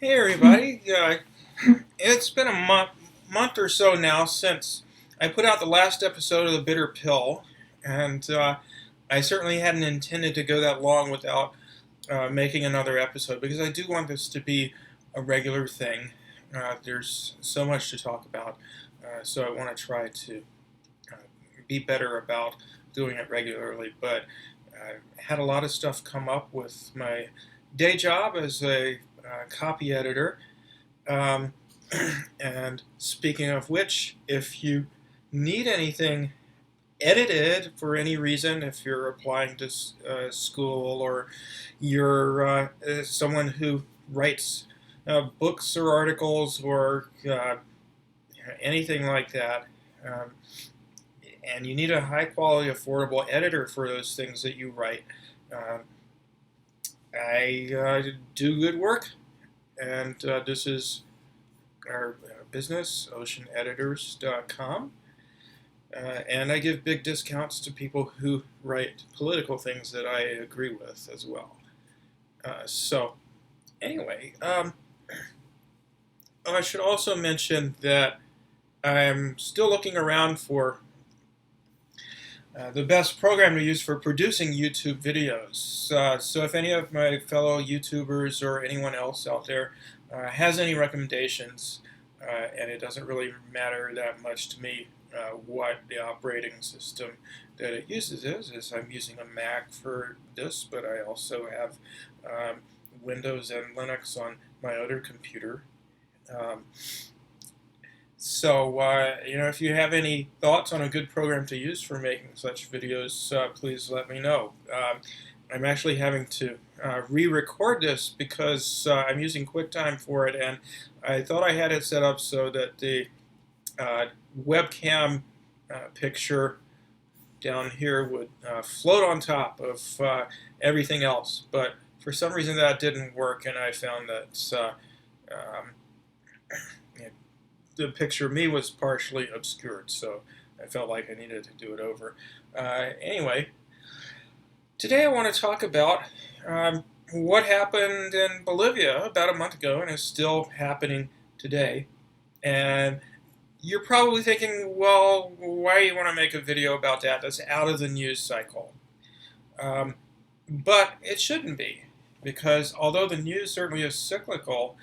Hey everybody, it's been a month or so now since I put out the last episode of The Bitter Pill, and I certainly hadn't intended to go that long without making another episode because I do want this to be a regular thing. There's so much to talk about, so I want to try to uh, be better about doing it regularly, but I had a lot of stuff come up with my day job as a copy editor. Um, and speaking of which, if you need anything edited for any reason, if you're applying to school or you're someone who writes books or articles or anything like that, um, and you need a high quality, affordable editor for those things that you write, um, I do good work, and this is our business, oceaneditors.com. And I give big discounts to people who write political things that I agree with as well. So, anyway, I should also mention that I'm still looking around for the best program to use for producing YouTube videos. So if any of my fellow YouTubers or anyone else out there has any recommendations, and it doesn't really matter that much to me what the operating system that it uses is I'm using a Mac for this, but I also have Windows and Linux on my other computer. Um, if you have any thoughts on a good program to use for making such videos, please let me know. I'm actually having to re-record this because I'm using QuickTime for it, and I thought I had it set up so that the webcam picture down here would float on top of everything else, but for some reason that didn't work, and I found that um, the picture of me was partially obscured, so I felt like I needed to do it over. Anyway, today I want to talk about what happened in Bolivia about a month ago and is still happening today. And you're probably thinking, well, why do you want to make a video about that? That's out of the news cycle. But it shouldn't be, because although the news certainly is cyclical,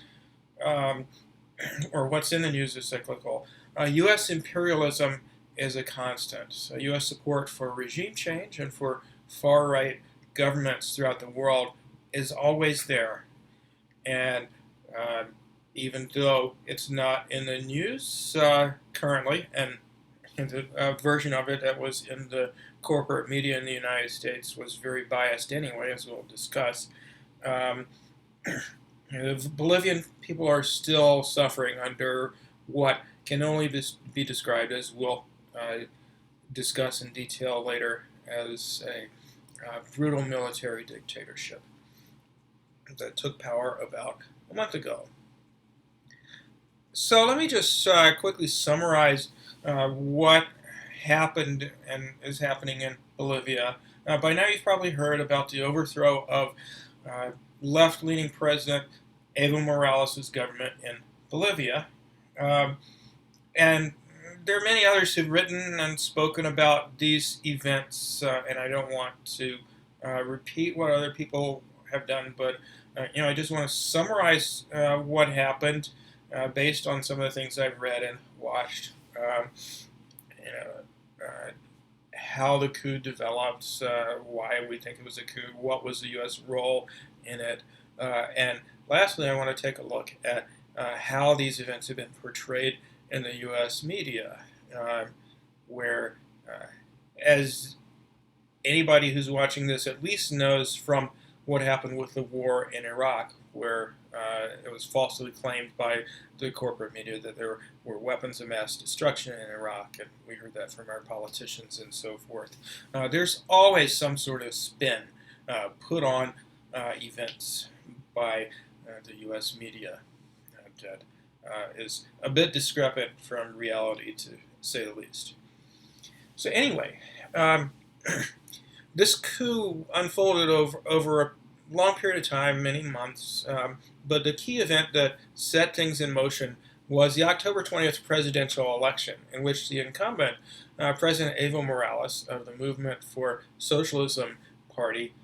um, or what's in the news is cyclical. U.S. imperialism is a constant. So U.S. support for regime change and for far-right governments throughout the world is always there. And even though it's not in the news currently, and the version of it that was in the corporate media in the United States was very biased anyway, as we'll discuss, um, the Bolivian people are still suffering under what can only be described, as we'll discuss in detail later, as a brutal military dictatorship that took power about a month ago. So let me just quickly summarize what happened and is happening in Bolivia. By now you've probably heard about the overthrow of left-leaning President Evo Morales' government in Bolivia. Um, and there are many others who've written and spoken about these events, and I don't want to repeat what other people have done, but I just want to summarize what happened based on some of the things I've read and watched. You know, how the coup developed, why we think it was a coup, what was the U.S. role in it, and lastly, I want to take a look at how these events have been portrayed in the U.S. media, where, as anybody who's watching this at least knows from what happened with the war in Iraq, where it was falsely claimed by the corporate media that there were weapons of mass destruction in Iraq, and we heard that from our politicians and so forth. There's always some sort of spin put on events by the U.S. media that is a bit discrepant from reality, to say the least. So anyway, this coup unfolded over long period of time, many months. But the key event that set things in motion was the October 20th presidential election, in which the incumbent, President Evo Morales of the Movement for Socialism Party,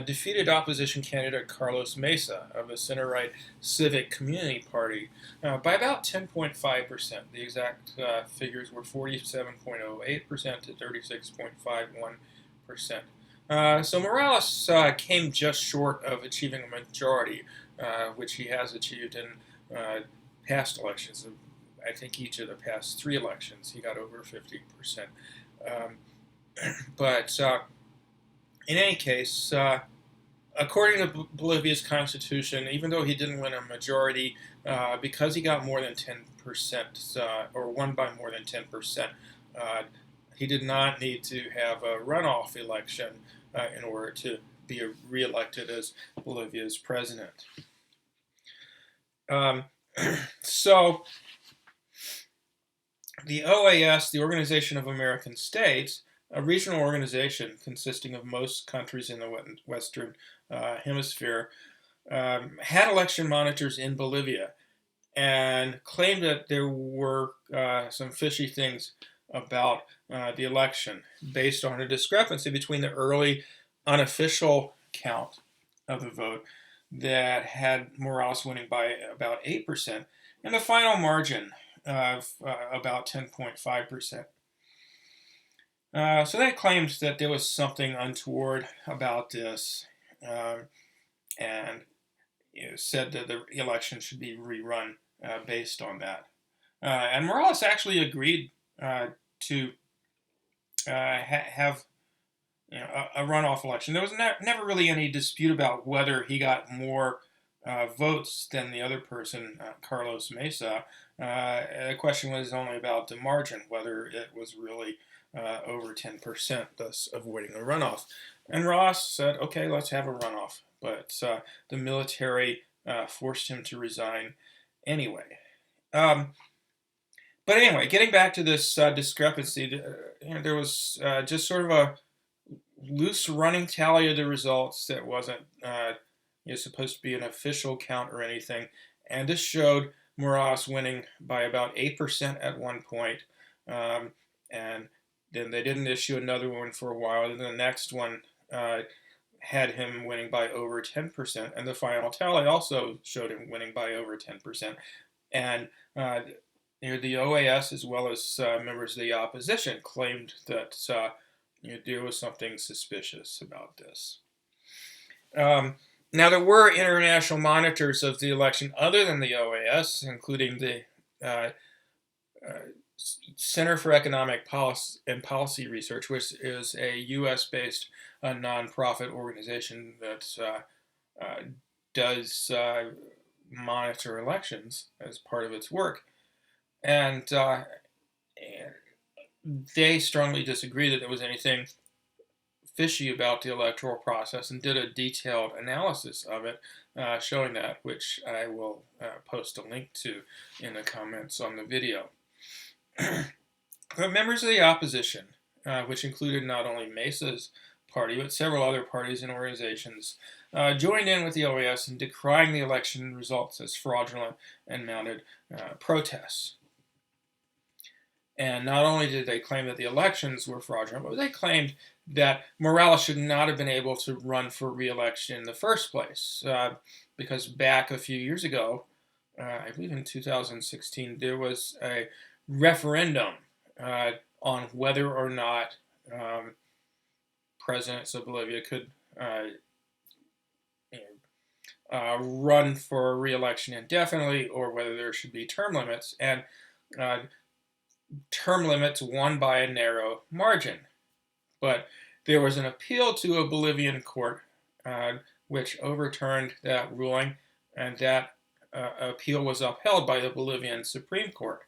defeated opposition candidate Carlos Mesa of the center-right Civic Community Party by about 10.5%. The exact figures were 47.08% to 36.51%. So Morales came just short of achieving a majority, which he has achieved in past elections. I think each of the past 3 elections he got over 50%. But in any case, according to Bolivia's constitution, even though he didn't win a majority, because he got more than 10%, or won by more than 10%, he did not need to have a runoff election in order to be reelected as Bolivia's president. So the OAS, the Organization of American States, a regional organization consisting of most countries in the Western Hemisphere, had election monitors in Bolivia and claimed that there were some fishy things about the election based on a discrepancy between the early unofficial count of the vote that had Morales winning by about 8% and the final margin of about 10.5%. So they claimed that there was something untoward about this, and said that the election should be rerun based on that. And Morales actually agreed to have a runoff election. There was never really any dispute about whether he got more votes than the other person, Carlos Mesa. The question was only about the margin, whether it was really over 10%, thus avoiding a runoff. And Ross said, okay, let's have a runoff. But the military forced him to resign anyway. But anyway, getting back to this discrepancy, there was just sort of a loose running tally of the results that wasn't supposed to be an official count or anything. And this showed Morales winning by about 8% at one point. And then they didn't issue another one for a while. And the next one had him winning by over 10%. And the final tally also showed him winning by over 10%. And the OAS, as well as members of the opposition, claimed that there was something suspicious about this. Now, there were international monitors of the election other than the OAS, including the Center for Economic Policy Research, which is a U.S.-based nonprofit organization that does monitor elections as part of its work. And they strongly disagree that there was anything fishy about the electoral process and did a detailed analysis of it, showing that, which I will post a link to in the comments on the video. But members of the opposition, which included not only Mesa's party, but several other parties and organizations, joined in with the OAS in decrying the election results as fraudulent and mounted protests. And not only did they claim that the elections were fraudulent, but they claimed that Morales should not have been able to run for re-election in the first place. Because back a few years ago, I believe in 2016, there was a referendum on whether or not presidents of Bolivia could run for re-election indefinitely, or whether there should be term limits. And term limits won by a narrow margin. But there was an appeal to a Bolivian court which overturned that ruling, and that appeal was upheld by the Bolivian Supreme Court.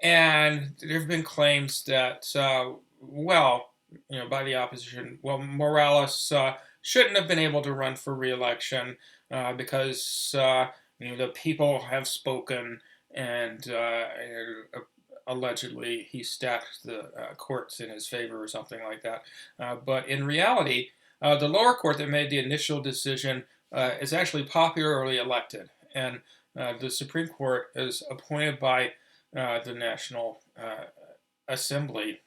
And there have been claims that, by the opposition, Morales shouldn't have been able to run for re-election because the people have spoken, and allegedly he stacked the courts in his favor or something like that. But in reality, The lower court that made the initial decision is actually popularly elected, and the Supreme Court is appointed by the National Assembly.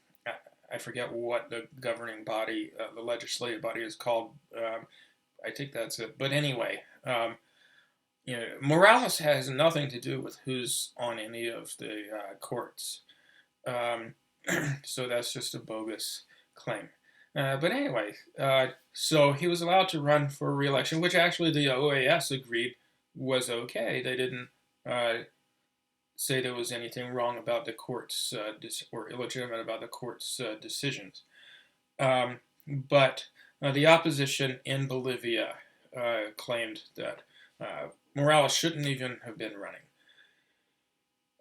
I forget what the governing body, the legislative body is called. I think that's it. But anyway, Morales has nothing to do with who's on any of the courts. Um, so that's just a bogus claim. But anyway, so he was allowed to run for re-election, which actually the OAS agreed was okay. They didn't say there was anything wrong about the court's or illegitimate about the court's decisions. But the opposition in Bolivia claimed that Morales shouldn't even have been running,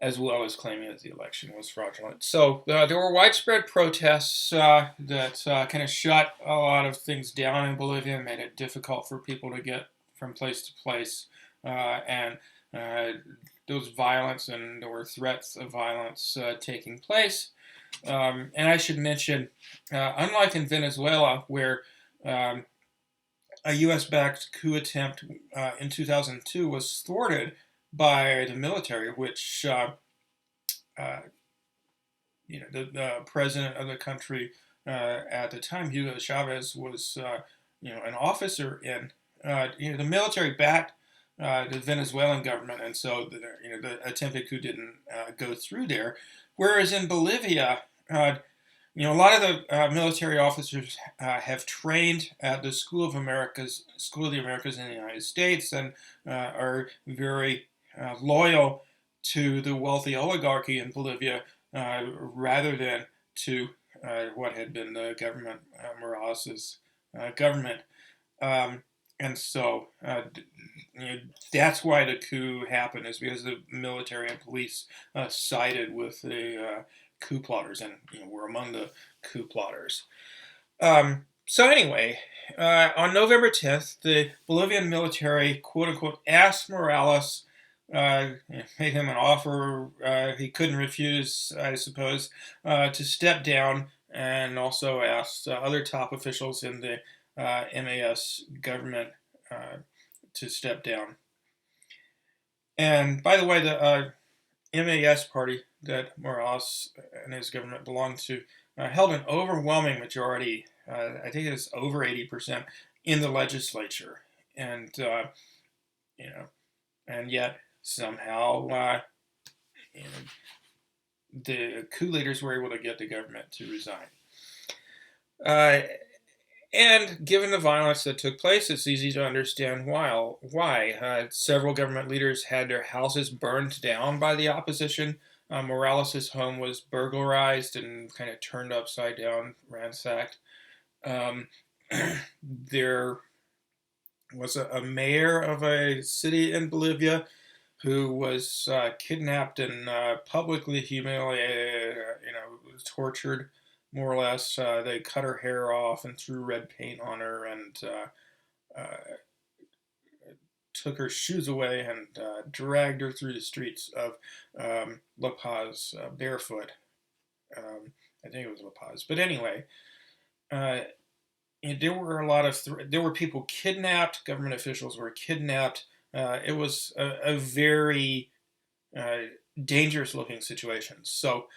as well as claiming that the election was fraudulent. So there were widespread protests that kind of shut a lot of things down in Bolivia and made it difficult for people to get from place to place. And there was violence, and there were threats of violence taking place. And I should mention, unlike in Venezuela, where a U.S.-backed coup attempt in 2002 was thwarted by the military, which the president of the country at the time, Hugo Chavez, was an officer in. The military backed the Venezuelan government, and so the attempted coup didn't go through there. Whereas in Bolivia, a lot of the military officers have trained at the School of the Americas in the United States, and are very loyal to the wealthy oligarchy in Bolivia, rather than to what had been the government, Morales' government. And so that's why the coup happened, is because the military and police sided with the coup plotters, and were among the coup plotters. So anyway, on November 10th, the Bolivian military, quote unquote, asked Morales, made him an offer he couldn't refuse, I suppose, to step down, and also asked other top officials in the MAS government to step down. And by the way, the MAS party that Morales and his government belonged to held an overwhelming majority. I think it's over 80% in the legislature, and and yet somehow the coup leaders were able to get the government to resign. And given the violence that took place, it's easy to understand why. Several government leaders had their houses burned down by the opposition. Morales' home was burglarized and kind of turned upside down, ransacked. There was a mayor of a city in Bolivia who was kidnapped and publicly humiliated, tortured, more or less. They cut her hair off and threw red paint on her, and took her shoes away, and dragged her through the streets of La Paz barefoot. I think it was La Paz. But anyway, there were a lot of there were people kidnapped. Government officials were kidnapped. It was a very dangerous-looking situation. So,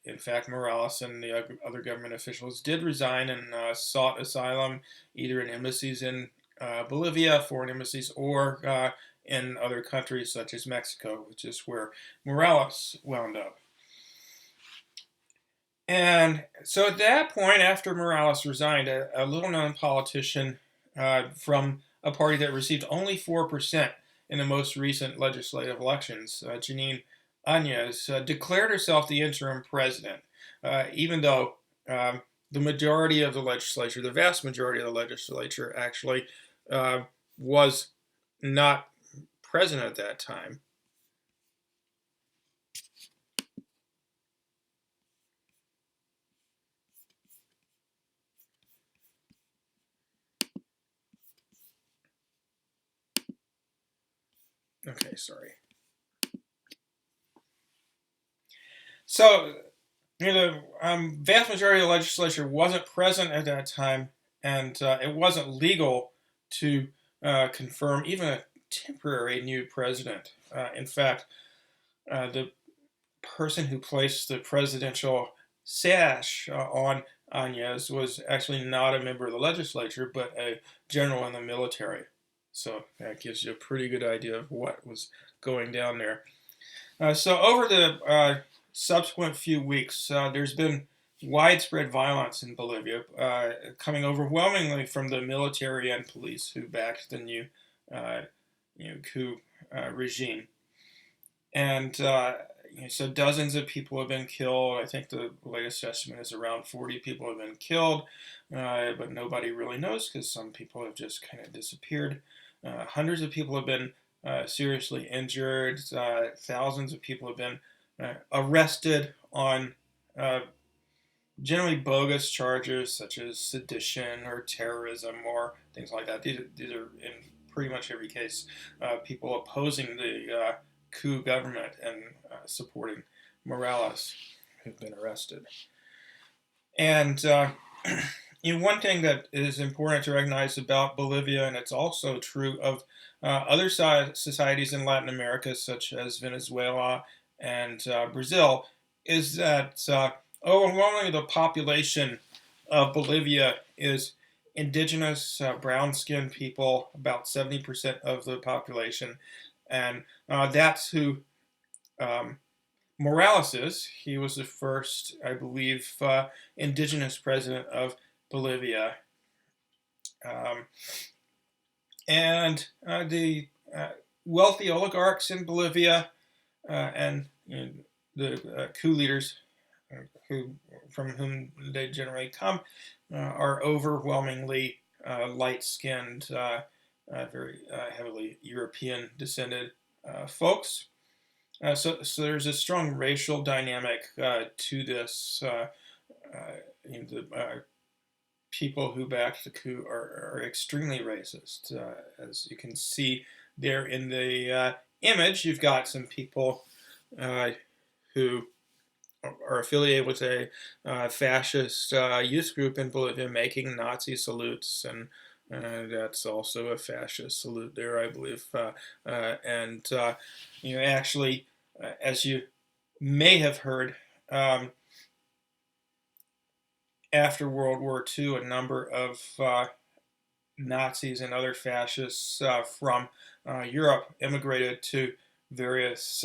in fact, Morales and the other government officials did resign and sought asylum either in embassies in Bolivia, foreign embassies, or in other countries such as Mexico, which is where Morales wound up. And so at that point, after Morales resigned, a little-known politician from a party that received only 4% in the most recent legislative elections, Janine Áñez, declared herself the interim president, even though the majority of the legislature, the vast majority of the legislature, actually was not present at that time. Okay, sorry. So, the vast majority of the legislature wasn't present at that time, and it wasn't legal to confirm even a temporary new president. In fact, the person who placed the presidential sash on Agnes was actually not a member of the legislature, but a general in the military. So that gives you a pretty good idea of what was going down there. So over the subsequent few weeks, there's been widespread violence in Bolivia, coming overwhelmingly from the military and police who backed the new, coup regime. And so dozens of people have been killed. I think the latest estimate is around 40 people have been killed, but nobody really knows because some people have just kind of disappeared. Hundreds of people have been seriously injured. Thousands of people have been arrested on generally bogus charges such as sedition or terrorism or things like that. These are in pretty much every case people opposing the coup government and supporting Morales who've been arrested. And one thing that is important to recognize about Bolivia, and it's also true of other societies in Latin America, such as Venezuela and Brazil, is that overwhelmingly the population of Bolivia is indigenous, brown-skinned people, about 70% of the population. And that's who Morales is. He was the first, I believe, indigenous president of Bolivia. And the wealthy oligarchs in Bolivia and the coup leaders from whom they generally come are overwhelmingly light-skinned, very heavily European descended folks. So there's a strong racial dynamic to this. The people who backed the coup are extremely racist. As you can see there in the image, you've got some people who are affiliated with a fascist youth group in Bolivia making Nazi salutes, and that's also a fascist salute there, I believe. Actually, as you may have heard, after World War II, a number of Nazis and other fascists from Europe immigrated to various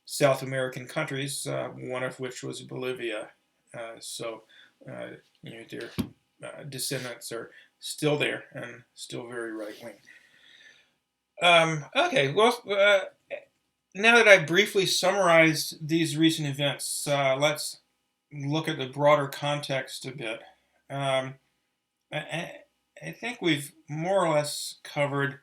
South American countries, one of which was Bolivia. Their descendants are still there and still very right-wing. Okay, well, now that I briefly summarized these recent events, let's look at the broader context a bit. I think we've more or less covered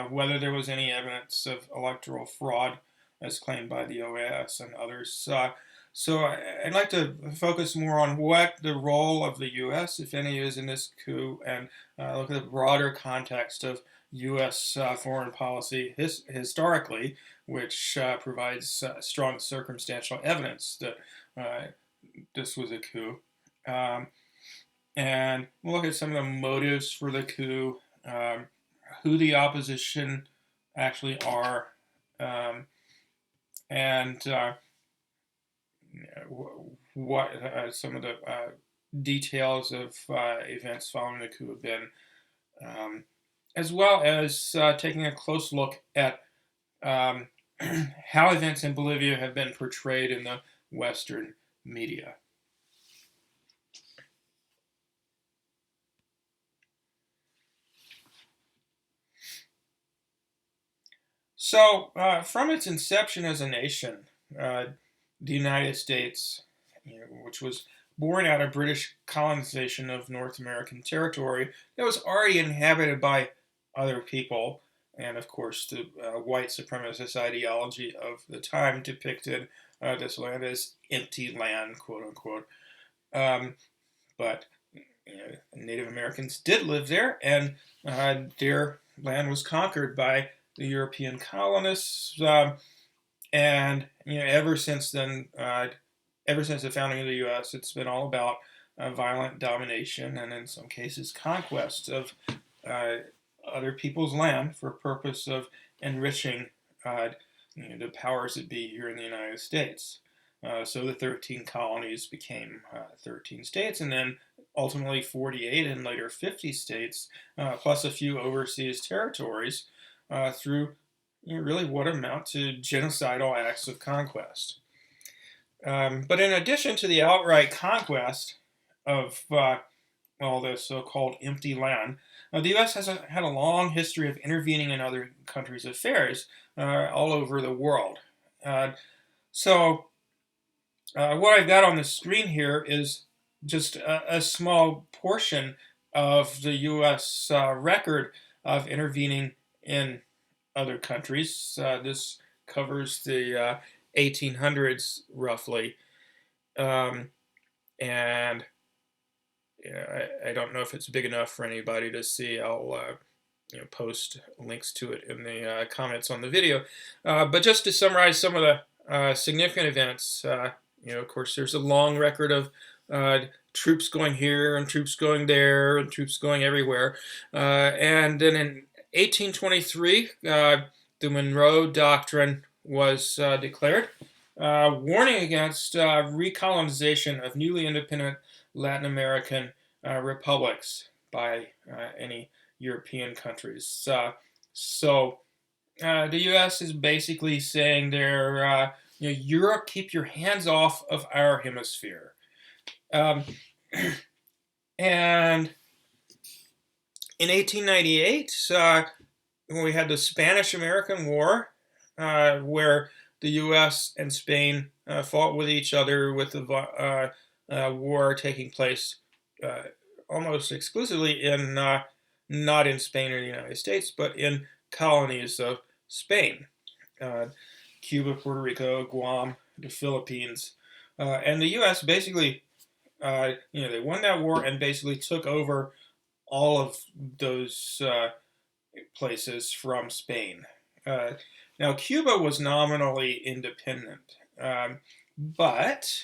whether there was any evidence of electoral fraud as claimed by the OAS and others. So I'd like to focus more on what the role of the U.S., if any, is in this coup, and look at the broader context of U.S. Foreign policy historically, which provides strong circumstantial evidence that this was a coup. And we'll look at some of the motives for the coup, who the opposition actually are, and what some of the details of events following the coup have been, as well as taking a close look at how events in Bolivia have been portrayed in the Western media. So, from its inception as a nation, the United States, which was born out of British colonization of North American territory that was already inhabited by other people, and of course the white supremacist ideology of the time depicted this land as empty land, quote unquote. But Native Americans did live there, and their land was conquered by the European colonists, and ever since then, ever since the founding of the U.S., it's been all about violent domination and, in some cases, conquest of other people's land for purpose of enriching the powers that be here in the United States. So the 13 colonies became 13 states, and then ultimately 48 and later 50 states, plus a few overseas territories, through really what amount to genocidal acts of conquest. But in addition to the outright conquest of all the so-called empty land, the U.S. has had a long history of intervening in other countries' affairs all over the world. What I've got on the screen here is just a small portion of the U.S. Record of intervening in other countries. This covers the 1800s roughly, and I don't know if it's big enough for anybody to see. I'll post links to it in the comments on the video. But just to summarize some of the significant events, of course, there's a long record of troops going here and troops going there and troops going everywhere. And then in 1823, the Monroe Doctrine was declared, warning against recolonization of newly independent Latin American republics by any European countries. So the U.S. is basically saying there, Europe, keep your hands off of our hemisphere. And in 1898, when we had the Spanish-American War, where the U.S. and Spain fought with each other, with the war taking place almost exclusively in, not in Spain or the United States, but in colonies of Spain. Cuba, Puerto Rico, Guam, the Philippines. And the U.S. basically, they won that war and basically took over all of those places from Spain. Now, Cuba was nominally independent, but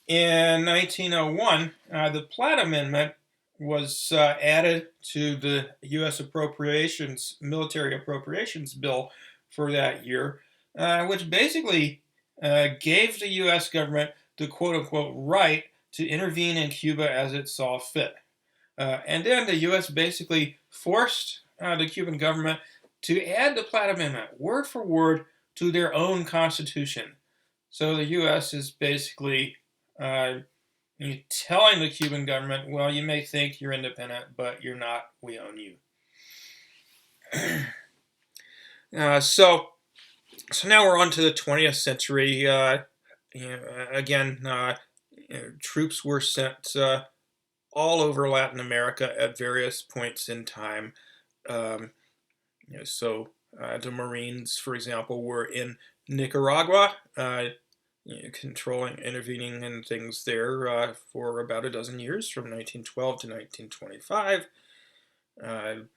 in 1901, the Platt Amendment was added to the U.S. military appropriations bill for that year, which basically gave the U.S. government the quote-unquote right to intervene in Cuba as it saw fit. And then the U.S. basically forced the Cuban government to add the Platt Amendment, word for word, to their own constitution. So the U.S. is basically telling the Cuban government, well, you may think you're independent, but you're not. We own you. So now we're on to the 20th century. Troops were sent all over Latin America at various points in time. The Marines, for example, were in Nicaragua, intervening in things there for about a dozen years, from 1912 to 1925. The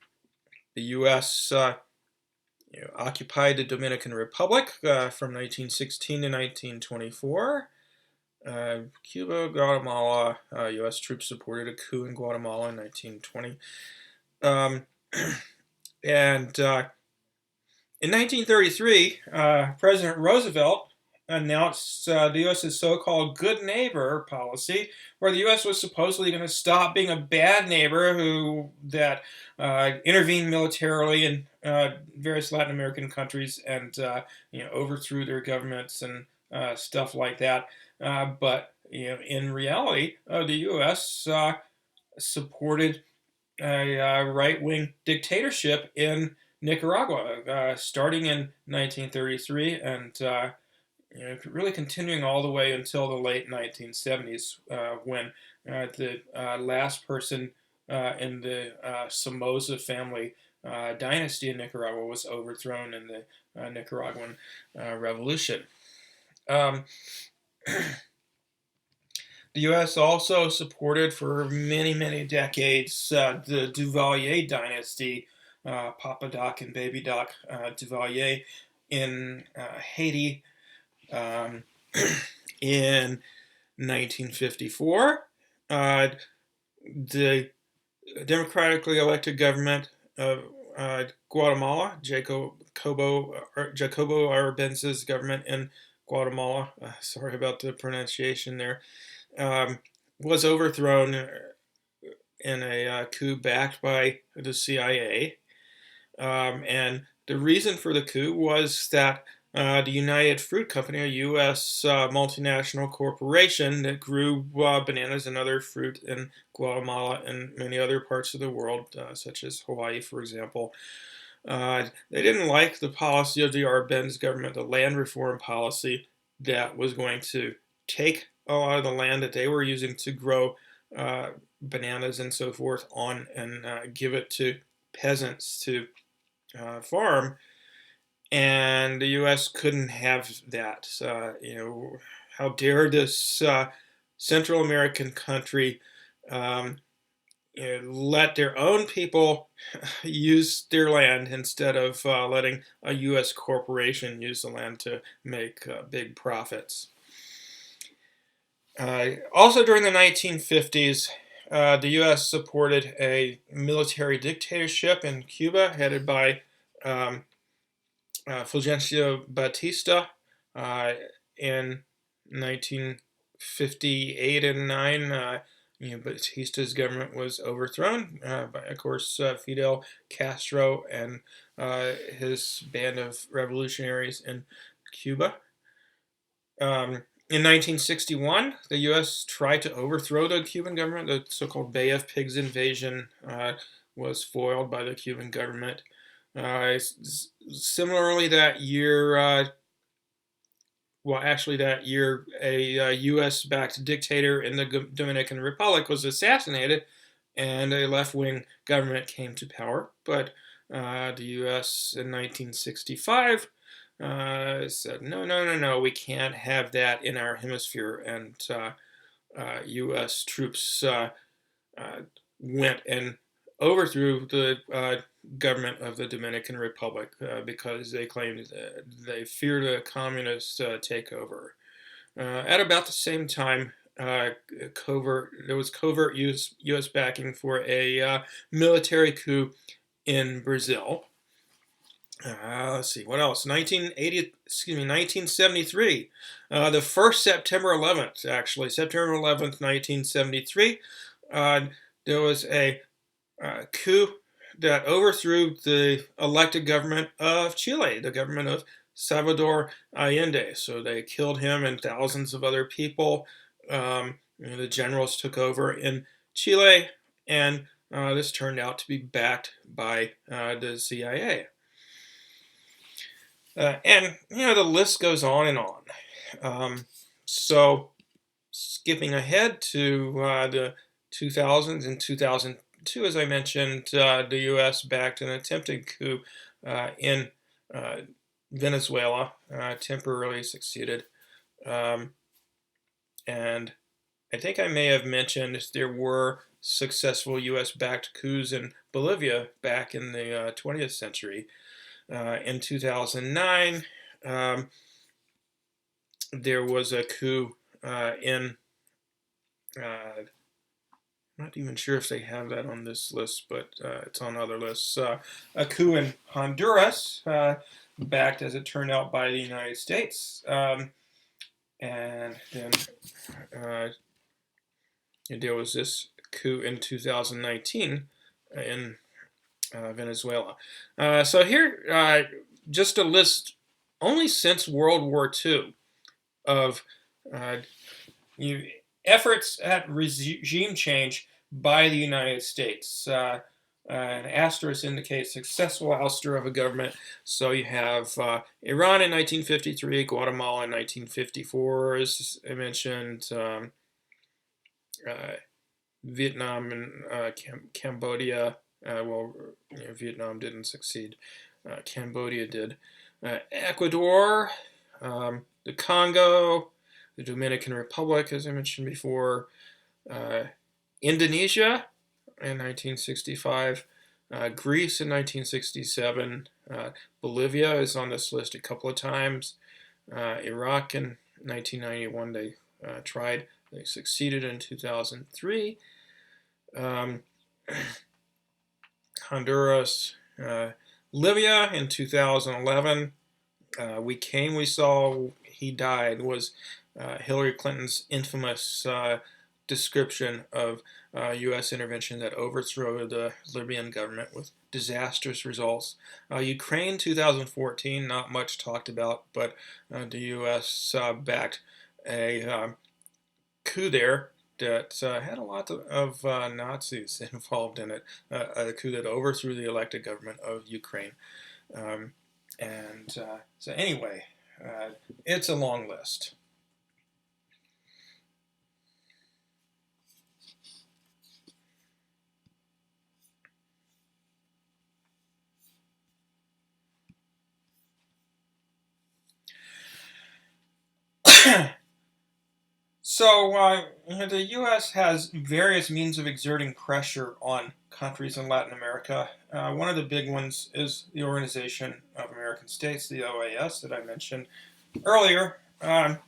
U.S. Occupied the Dominican Republic from 1916 to 1924. Cuba, Guatemala, U.S. troops supported a coup in Guatemala in 1920. In 1933, President Roosevelt announced the U.S.'s so-called good neighbor policy, where the U.S. was supposedly going to stop being a bad neighbor that intervened militarily in various Latin American countries and overthrew their governments and stuff like that. But in reality, the U.S. supported a right-wing dictatorship in Nicaragua, starting in 1933 and really continuing all the way until the late 1970s, when the last person in the Somoza family dynasty in Nicaragua was overthrown in the Nicaraguan Revolution. The U.S. also supported for many, many decades the Duvalier dynasty, Papa Doc and Baby Doc Duvalier in Haiti, in 1954, the democratically elected government of Guatemala, Jacobo Arbenza's government in Guatemala, sorry about the pronunciation there, was overthrown in a coup backed by the CIA. And the reason for the coup was that the United Fruit Company, a U.S. Multinational corporation that grew bananas and other fruit in Guatemala and many other parts of the world, such as Hawaii, for example, they didn't like the policy of the Arbenz government, the land reform policy that was going to take a lot of the land that they were using to grow bananas and so forth on and give it to peasants to farm, and the U.S. couldn't have that. How dare this Central American country let their own people use their land instead of letting a U.S. corporation use the land to make big profits. Also during the 1950s, the U.S. supported a military dictatorship in Cuba headed by Fulgencio Batista in 1958 and 9. Batista's government was overthrown by, of course, Fidel Castro and his band of revolutionaries in Cuba. In 1961, the U.S. tried to overthrow the Cuban government. The so-called Bay of Pigs invasion was foiled by the Cuban government. Similarly, that year, a U.S.-backed dictator in the Dominican Republic was assassinated, and a left-wing government came to power. But the U.S. in 1965 said, no, we can't have that in our hemisphere, and U.S. troops went and overthrew the government of the Dominican Republic because they claimed they feared a communist takeover. At about the same time, there was covert U.S. backing for a military coup in Brazil. Let's see, what else? 1973. The first September 11th, actually, September 11th, 1973, there was a coup that overthrew the elected government of Chile, the government of Salvador Allende. So they killed him and thousands of other people. The generals took over in Chile, and this turned out to be backed by the CIA. And the list goes on and on. So skipping ahead to the 2000s and 2002, as I mentioned, the U.S. backed an attempted coup in Venezuela, temporarily succeeded. And I think I may have mentioned there were successful U.S.-backed coups in Bolivia back in the 20th century. In 2009, there was a coup in, I'm not even sure if they have that on this list, but it's on other lists. A coup in Honduras, backed, as it turned out, by the United States. And then there was this coup in 2019 in Venezuela. So here, just a list only since World War II of efforts at regime change by the United States. An asterisk indicates successful ouster of a government. So you have Iran in 1953, Guatemala in 1954, as I mentioned, Vietnam and Cambodia. Vietnam didn't succeed. Cambodia did. Ecuador, the Congo, the Dominican Republic, as I mentioned before, Indonesia in 1965, Greece in 1967, Bolivia is on this list a couple of times, Iraq in 1991, they tried They succeeded in 2003. Honduras, Libya in 2011. We came, we saw, he died was Hillary Clinton's infamous description of U.S. intervention that overthrew the Libyan government with disastrous results. Ukraine 2014, not much talked about, but the U.S. Backed a coup there that had a lot of Nazis involved in it, a coup that overthrew the elected government of Ukraine. So anyway, it's a long list. So the U.S. has various means of exerting pressure on countries in Latin America. One of the big ones is the Organization of American States, the OAS, that I mentioned earlier. And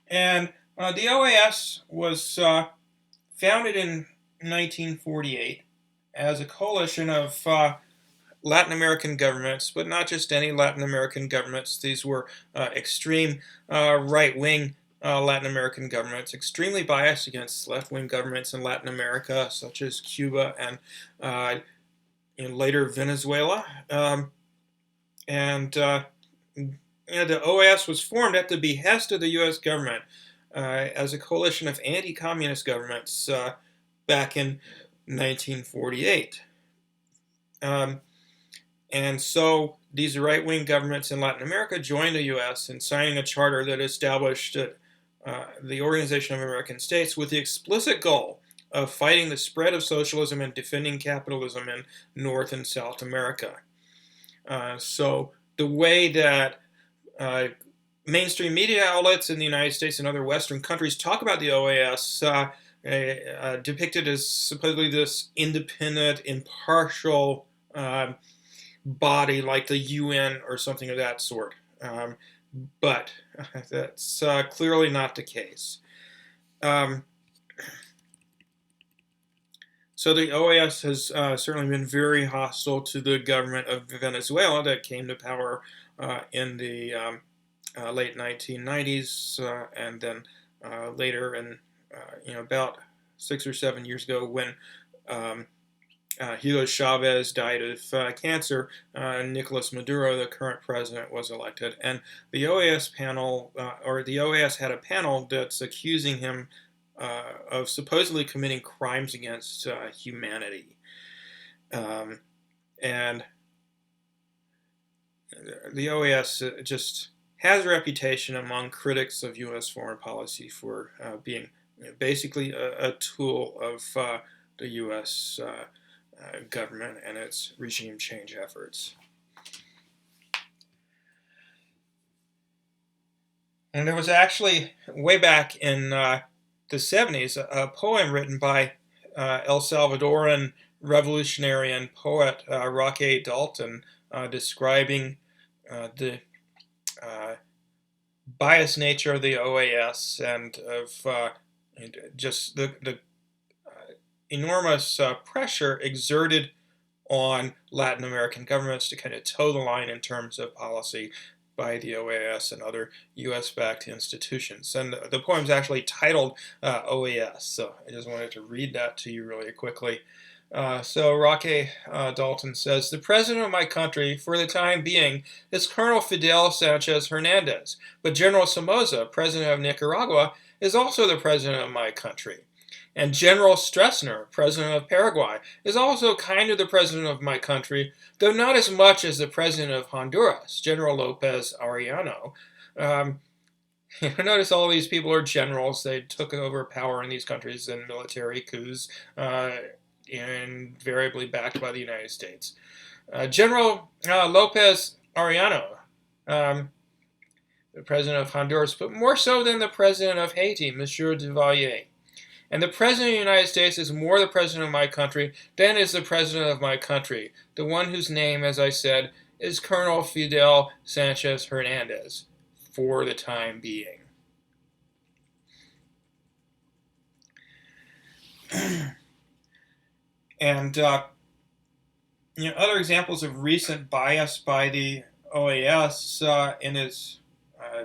the OAS was founded in 1948 as a coalition of Latin American governments, but not just any Latin American governments. These were extreme right-wing Latin American governments, extremely biased against left-wing governments in Latin America, such as Cuba and later Venezuela. The OAS was formed at the behest of the U.S. government as a coalition of anti-communist governments back in 1948. And so these right-wing governments in Latin America joined the U.S. in signing a charter that established the Organization of American States with the explicit goal of fighting the spread of socialism and defending capitalism in North and South America. So the way that mainstream media outlets in the United States and other Western countries talk about the OAS depicted as supposedly this independent, impartial body like the UN or something of that sort. But that's clearly not the case. So the OAS has certainly been very hostile to the government of Venezuela that came to power in the late 1990s, and then later in about 6 or 7 years ago when Hugo Chavez died of cancer, Nicolas Maduro, the current president, was elected. And the OAS panel, or the OAS had a panel that's accusing him of supposedly committing crimes against humanity. And the OAS just has a reputation among critics of U.S. foreign policy for being basically a tool of the U.S. Government and its regime change efforts. And there was actually, way back in the 70s, a poem written by El Salvadoran revolutionary and poet Roque Dalton describing the biased nature of the OAS and of just the enormous pressure exerted on Latin American governments to kind of toe the line in terms of policy by the OAS and other U.S.-backed institutions. And the poem's actually titled OAS, so I just wanted to read that to you really quickly. So Roque Dalton says, "The president of my country, for the time being, is Colonel Fidel Sanchez Hernandez, but General Somoza, president of Nicaragua, is also the president of my country. And General Stroessner, president of Paraguay, is also kind of the president of my country, though not as much as the president of Honduras, General Lopez Arellano." Notice all these people are generals. They took over power in these countries in military coups, invariably backed by the United States. General Lopez Arellano, the president of Honduras, but more so than the president of Haiti, Monsieur Duvalier. And the President of the United States is more the President of my country than is the President of my country, the one whose name, as I said, is Colonel Fidel Sanchez Hernandez, for the time being. And other examples of recent bias by the OAS in its uh,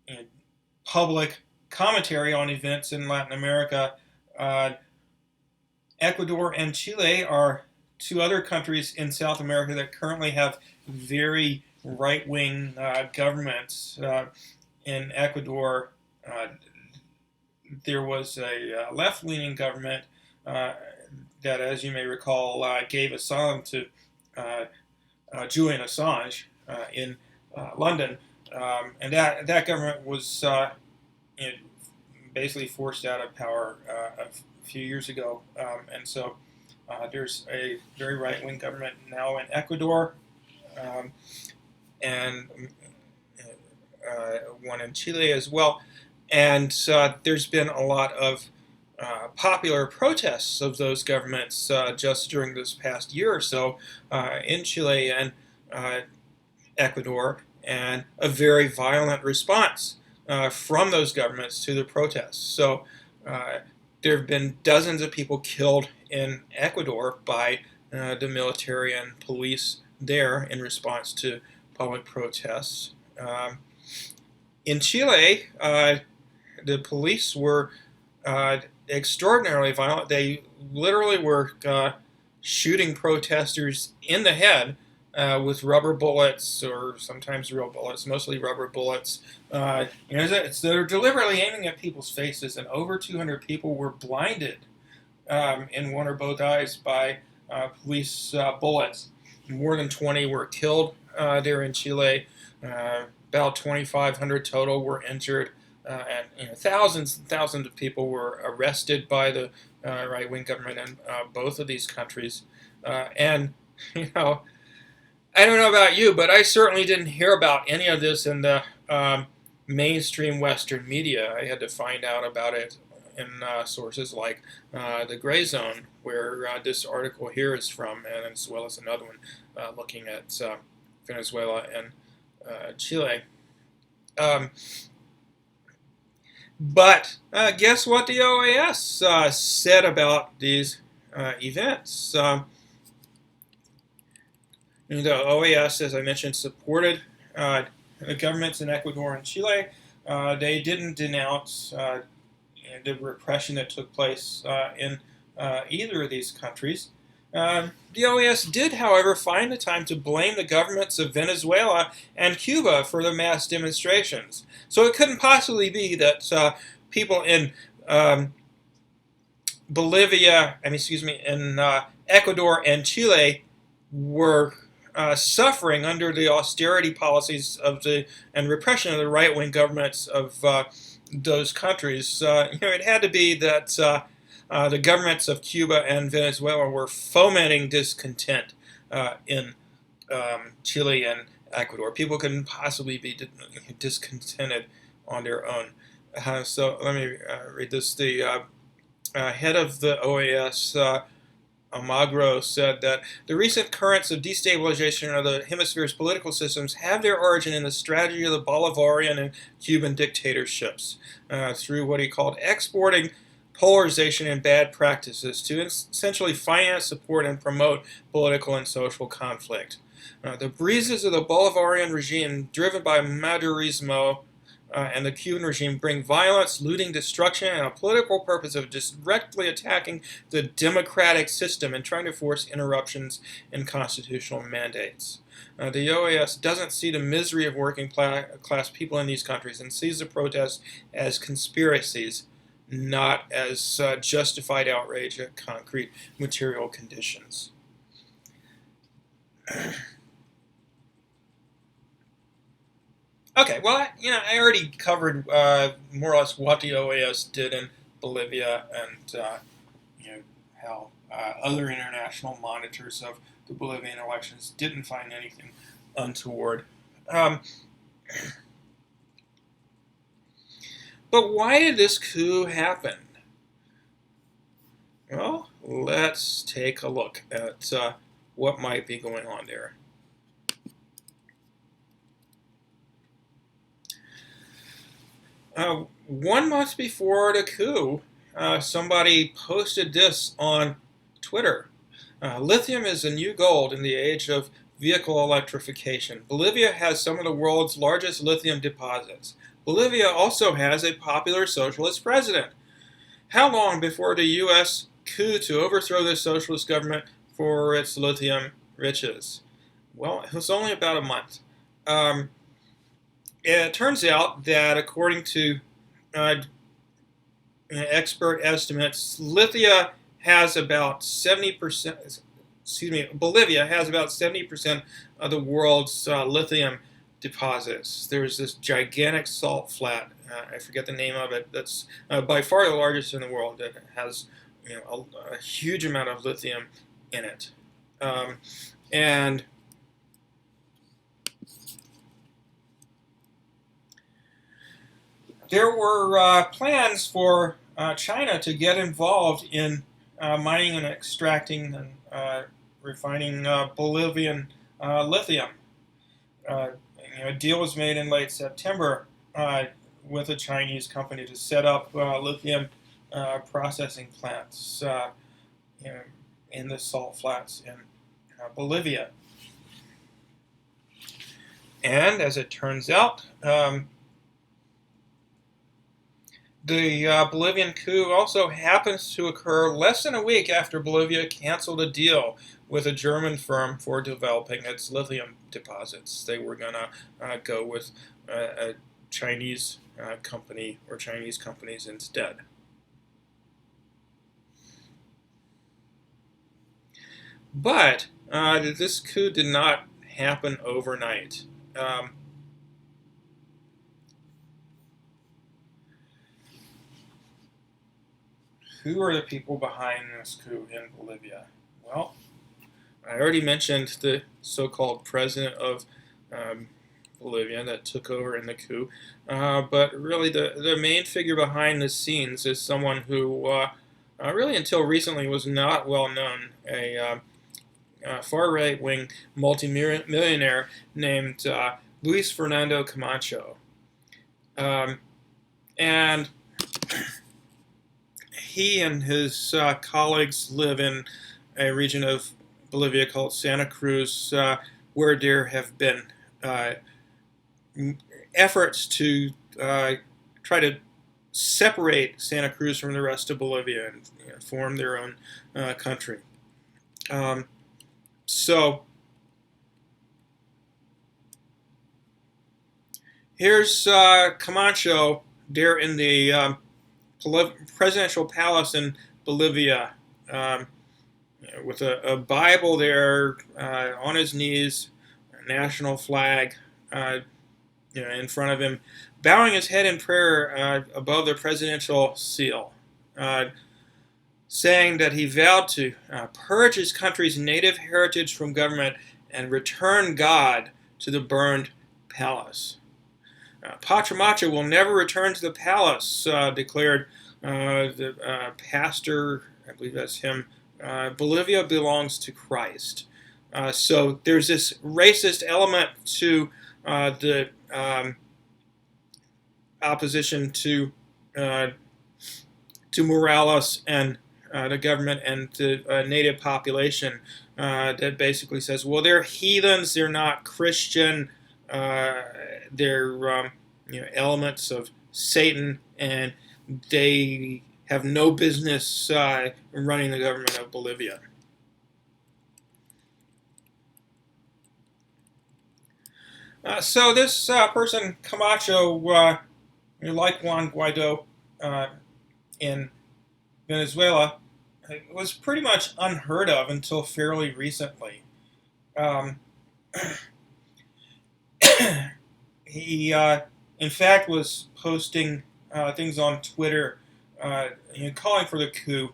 you know, public commentary on events in Latin America. Uh, Ecuador and Chile are two other countries in South America that currently have very right-wing governments. In Ecuador, uh, there was a left-leaning government uh, that, as you may recall, gave asylum to uh, Julian Assange in London, and that government was you know, basically forced out of power a few years ago, and so there's a very right-wing government now in Ecuador, um, and one in Chile as well. And there's been a lot of popular protests of those governments just during this past year or so in Chile and Ecuador, and a very violent response from those governments to the protests. So there have been dozens of people killed in Ecuador by the military and police there in response to public protests. In Chile, the police were extraordinarily violent. They literally were shooting protesters in the head with rubber bullets, or sometimes real bullets, mostly rubber bullets. They're deliberately aiming at people's faces, and over 200 people were blinded in one or both eyes by police bullets. More than 20 were killed there in Chile. About 2,500 total were injured, and thousands and thousands of people were arrested by the right-wing government in both of these countries. And I don't know about you, but I certainly didn't hear about any of this in the mainstream Western media. I had to find out about it in sources like the Gray Zone, where this article here is from, and as well as another one looking at Venezuela and Chile. But guess what the OAS said about these events? The OAS, as I mentioned, supported the governments in Ecuador and Chile. They didn't denounce the repression that took place in either of these countries. The OAS did, however, find the time to blame the governments of Venezuela and Cuba for the mass demonstrations. So it couldn't possibly be that people in in Ecuador and Chile were suffering under the austerity policies and repression of the right-wing governments of those countries. It had to be that the governments of Cuba and Venezuela were fomenting discontent in Chile and Ecuador. People couldn't possibly be discontented on their own. So let me read this. The head of the OAS, Almagro, said that the recent currents of destabilization of the hemisphere's political systems have their origin in the strategy of the Bolivarian and Cuban dictatorships through what he called exporting polarization and bad practices to essentially finance, support, and promote political and social conflict. The breezes of the Bolivarian regime, driven by Madurismo, and the Cuban regime, bring violence, looting, destruction, and a political purpose of directly attacking the democratic system and trying to force interruptions in constitutional mandates. The OAS doesn't see the misery of working class people in these countries and sees the protests as conspiracies, not as justified outrage at concrete material conditions. Okay, well, I already covered more or less what the OAS did in Bolivia, and how other international monitors of the Bolivian elections didn't find anything untoward. But why did this coup happen? Well, let's take a look at what might be going on there. 1 month before the coup, somebody posted this on Twitter. Lithium is the new gold in the age of vehicle electrification. Bolivia has some of the world's largest lithium deposits. Bolivia also has a popular socialist president. How long before the U.S. coup to overthrow the socialist government for its lithium riches? Well, it was only about a month. It turns out that according to uh, expert estimates, Bolivia has about 70% of the world's lithium deposits. There's this gigantic salt flat. I forget the name of it. That's by far the largest in the world. That has a huge amount of lithium in it, and there were plans for China to get involved in mining and extracting and refining Bolivian lithium. A deal was made in late September with a Chinese company to set up lithium processing plants in the salt flats in Bolivia. And as it turns out, the Bolivian coup also happens to occur less than a week after Bolivia canceled a deal with a German firm for developing its lithium deposits. They were going to go with a Chinese company or Chinese companies instead. But this coup did not happen overnight. Who are the people behind this coup in Bolivia? Well, I already mentioned the so-called president of Bolivia that took over in the coup, but really the main figure behind the scenes is someone who really until recently was not well known, a far right-wing multimillionaire named Luis Fernando Camacho. And he and his colleagues live in a region of Bolivia called Santa Cruz, where there have been efforts to try to separate Santa Cruz from the rest of Bolivia and form their own country. So here's Camacho there in the presidential palace in Bolivia, with a Bible there on his knees, a national flag in front of him, bowing his head in prayer above the presidential seal, saying that he vowed to purge his country's native heritage from government and return God to the burned palace. Pachamacha will never return to the palace, declared the pastor, I believe that's him. Bolivia belongs to Christ. So there's this racist element to the opposition to Morales and the government and the native population that basically says, well, they're heathens, they're not Christian, they're elements of Satan, and they have no business running the government of Bolivia. So this person, Camacho, like Juan Guaido in Venezuela, was pretty much unheard of until fairly recently. He, in fact, was posting things on Twitter calling for the coup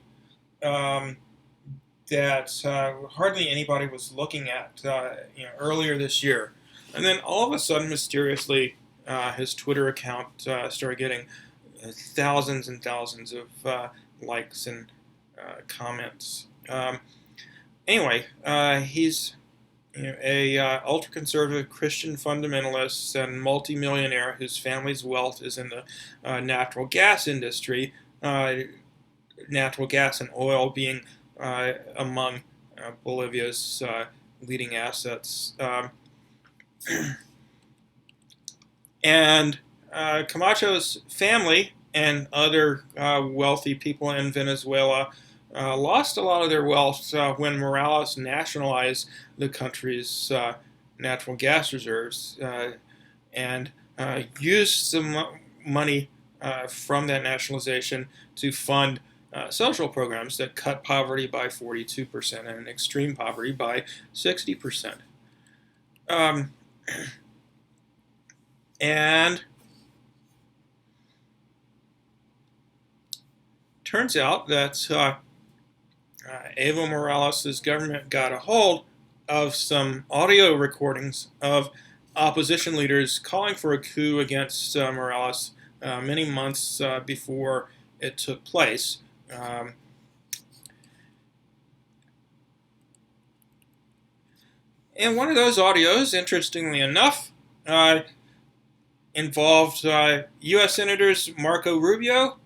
that hardly anybody was looking at earlier this year. And then all of a sudden, mysteriously, his Twitter account started getting thousands and thousands of likes and comments. Anyway, he's a ultra-conservative Christian fundamentalist and multimillionaire whose family's wealth is in the natural gas industry. natural gas and oil being among Bolivia's leading assets. And Camacho's family and other wealthy people in Venezuela lost a lot of their wealth when Morales nationalized the country's natural gas reserves and used some money from that nationalization to fund social programs that cut poverty by 42% and extreme poverty by 60%. And turns out that Evo Morales' government got a hold of some audio recordings of opposition leaders calling for a coup against Morales many months before it took place. And one of those audios, interestingly enough, involved U.S. Senators Marco Rubio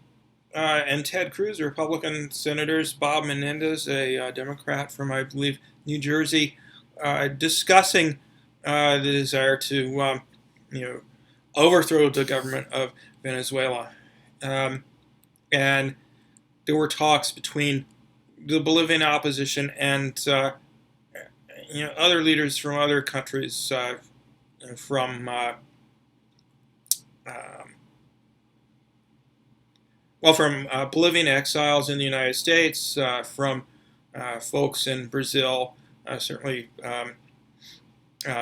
and Ted Cruz, Republican senators, Bob Menendez, a Democrat from, I believe, New Jersey, discussing the desire to, overthrow the government of Venezuela. And there were talks between the Bolivian opposition and other leaders from other countries, from from Bolivian exiles in the United States, from folks in Brazil, certainly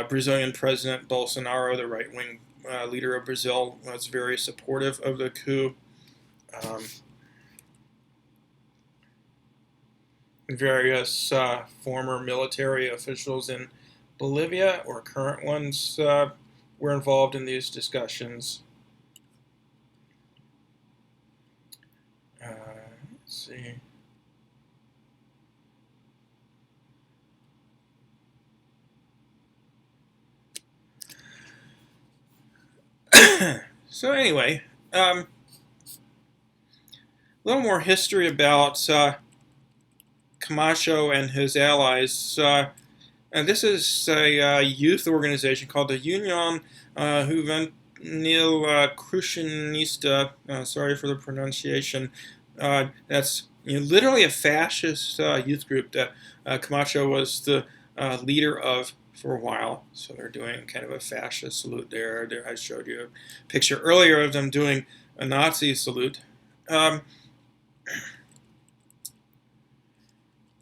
Brazilian President Bolsonaro, the right-wing leader of Brazil, was very supportive of the coup. Various former military officials in Bolivia, or current ones, were involved in these discussions. Let's see. So anyway, a little more history about Camacho and his allies. And this is a youth organization called the Union Juvenil Crucenista. Sorry for the pronunciation. That's literally a fascist youth group that Camacho was the leader of for a while. So they're doing kind of a fascist salute there. I showed you a picture earlier of them doing a Nazi salute.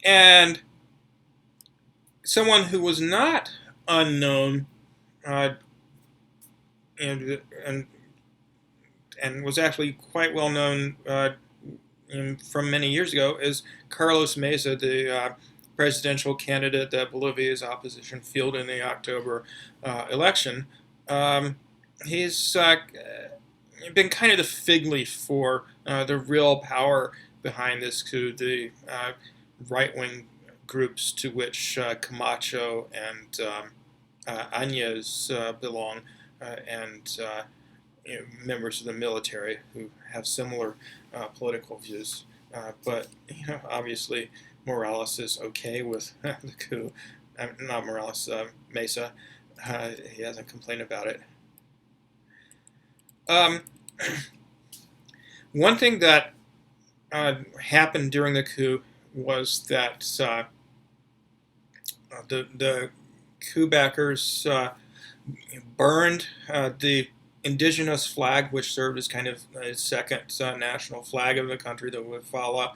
And someone who was not unknown and was actually quite well known from many years ago is Carlos Mesa, the presidential candidate that Bolivia's opposition fielded in the October election. He's been kind of the fig leaf for the real power behind this coup, the right-wing groups to which Camacho and Añez belong, and members of the military who have similar political views. But obviously Morales is okay with the coup. Not Morales, Mesa. He hasn't complained about it. One thing that happened during the coup was that the coup backers burned the indigenous flag, which served as kind of a second national flag of the country, the Wifala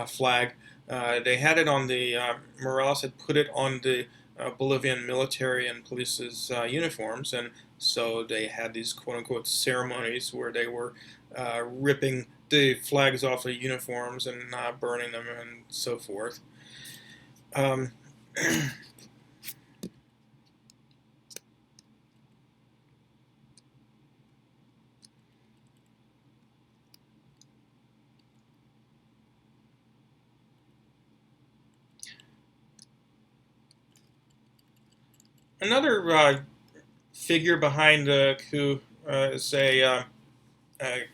flag. They had it on the, Morales had put it on the Bolivian military and police's uniforms, and so they had these quote-unquote ceremonies where they were ripping the flags off the uniforms and burning them and so forth. Another figure behind the coup is a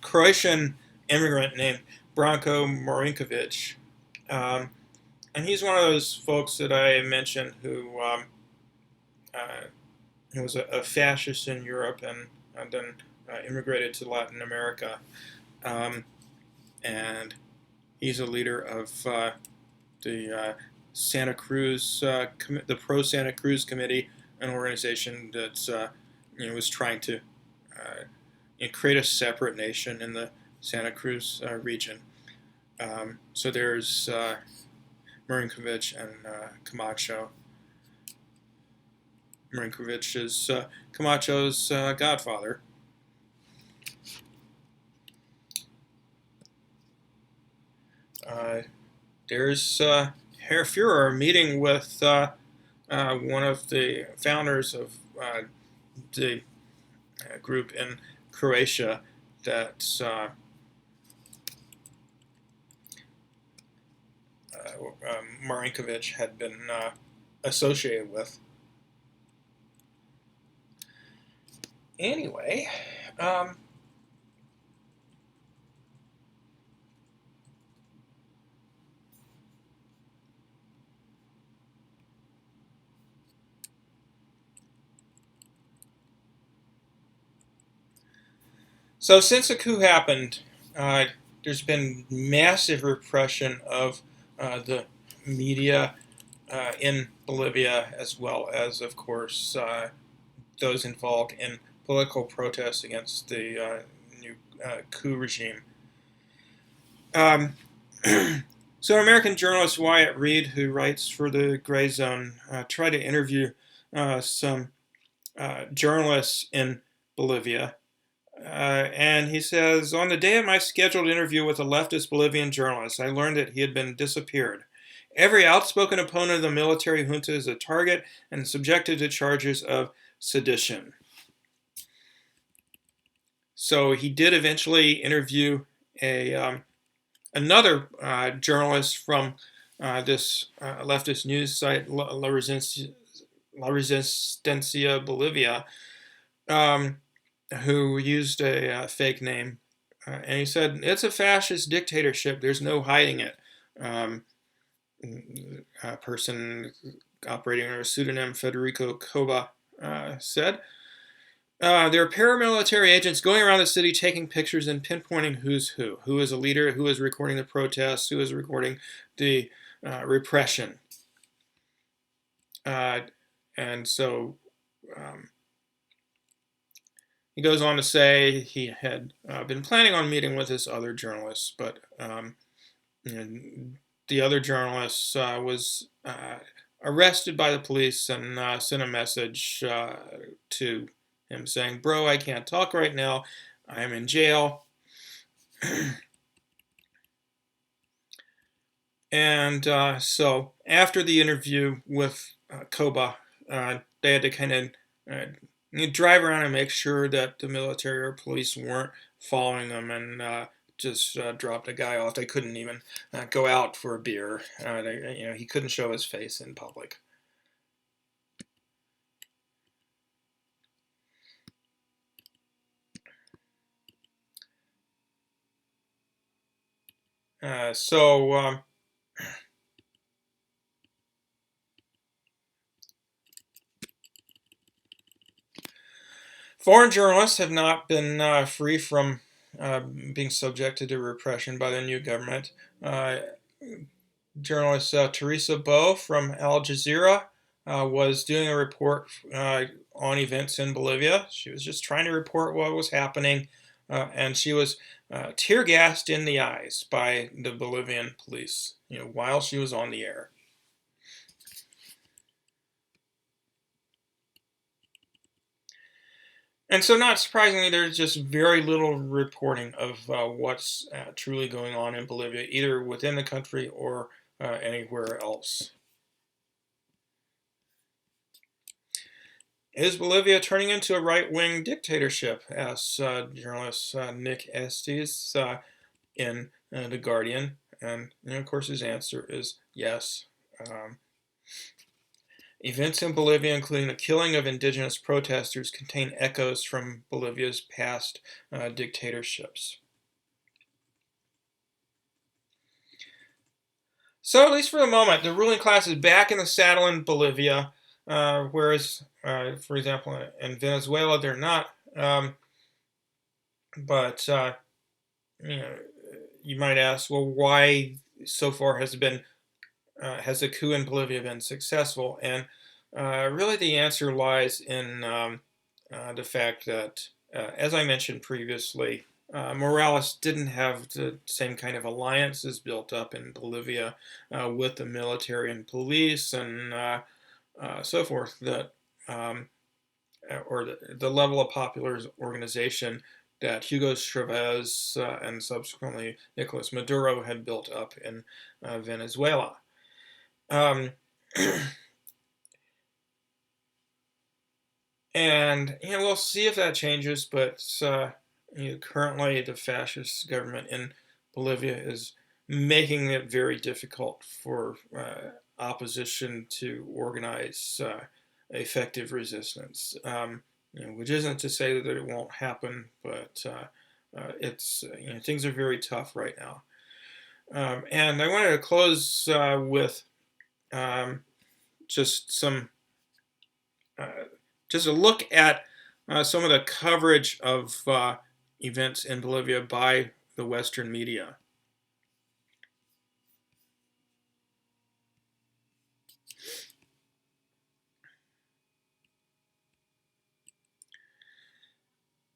Croatian immigrant named Branko Marinkovic. Um, and he's one of those folks that I mentioned uh, who was a fascist in Europe and then immigrated to Latin America. Um, and he's a leader of the Santa Cruz, the Pro Santa Cruz Committee, an organization that was trying to create a separate nation in the Santa Cruz region. So there's Marinkovic and Camacho. Marinkovic is Camacho's godfather. There's Herr Führer meeting with one of the founders of the group in Croatia that Marinkovic had been associated with. Anyway, so since the coup happened, there's been massive repression of the media in Bolivia, as well as, of course, those involved in political protests against the new coup regime. Um, so, American journalist Wyatt Reed, who writes for the Gray Zone, tried to interview some journalists in Bolivia. And he says, on the day of my scheduled interview with a leftist Bolivian journalist, I learned that he had been disappeared. Every outspoken opponent of the military junta is a target and subjected to charges of sedition. So he did eventually interview another journalist from this leftist news site, La Resistencia Bolivia, who used a fake name. And he said, it's a fascist dictatorship. There's no hiding it. A person operating under a pseudonym, Federico Coba, said. There are paramilitary agents going around the city taking pictures and pinpointing who's who is a leader, who is recording the protests, who is recording the repression. And so he goes on to say he had been planning on meeting with this other journalist, but the other journalist was arrested by the police and sent a message to him saying, bro, I can't talk right now. I'm in jail. And so after the interview with Koba, they had to kind of drive around and make sure that the military or police weren't following them and just dropped a guy off. They couldn't even go out for a beer. He couldn't show his face in public. Foreign journalists have not been free from being subjected to repression by the new government. Journalist Teresa Bo from Al Jazeera was doing a report on events in Bolivia. She was just trying to report what was happening, and she was tear gassed in the eyes by the Bolivian police, while she was on the air. And so, not surprisingly, there's just very little reporting of what's truly going on in Bolivia, either within the country or anywhere else. Is Bolivia turning into a right-wing dictatorship? Asks journalist Nick Estes in The Guardian. And of course, his answer is yes. Events in Bolivia, including the killing of indigenous protesters, contain echoes from Bolivia's past dictatorships. So, at least for the moment, the ruling class is back in the saddle in Bolivia, whereas, for example, in Venezuela, they're not. But you know, you might ask, well, why so far has the coup in Bolivia been successful? And really, the answer lies in the fact that, as I mentioned previously, Morales didn't have the same kind of alliances built up in Bolivia with the military and police and so forth that, or the level of popular organization that Hugo Chavez and subsequently Nicolas Maduro had built up in Venezuela. Um, and we'll see if that changes, but currently the fascist government in Bolivia is making it very difficult for opposition to organize effective resistance. Which isn't to say that it won't happen, but it's things are very tough right now. And I wanted to close with just some just a look at some of the coverage of events in Bolivia by the Western media.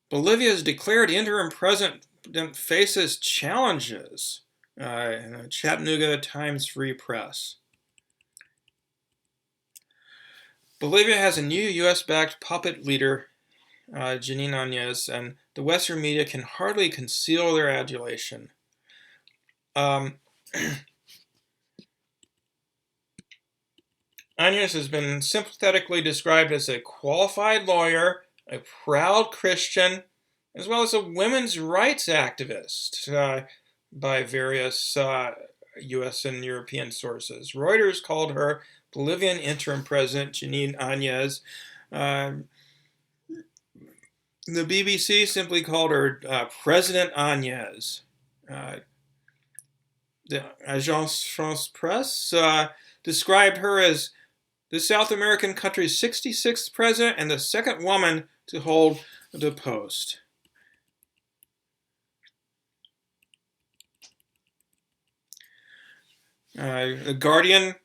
Bolivia's declared interim president faces challenges. Chattanooga Times Free Press. Bolivia has a new U.S.-backed puppet leader, Janine Áñez, and the Western media can hardly conceal their adulation. Áñez has been sympathetically described as a qualified lawyer, a proud Christian, as well as a women's rights activist by various U.S. and European sources. Reuters called her Bolivian interim president Janine Áñez. The BBC simply called her President Áñez. The Agence France Presse described her as the South American country's 66th president and the second woman to hold the post. The Guardian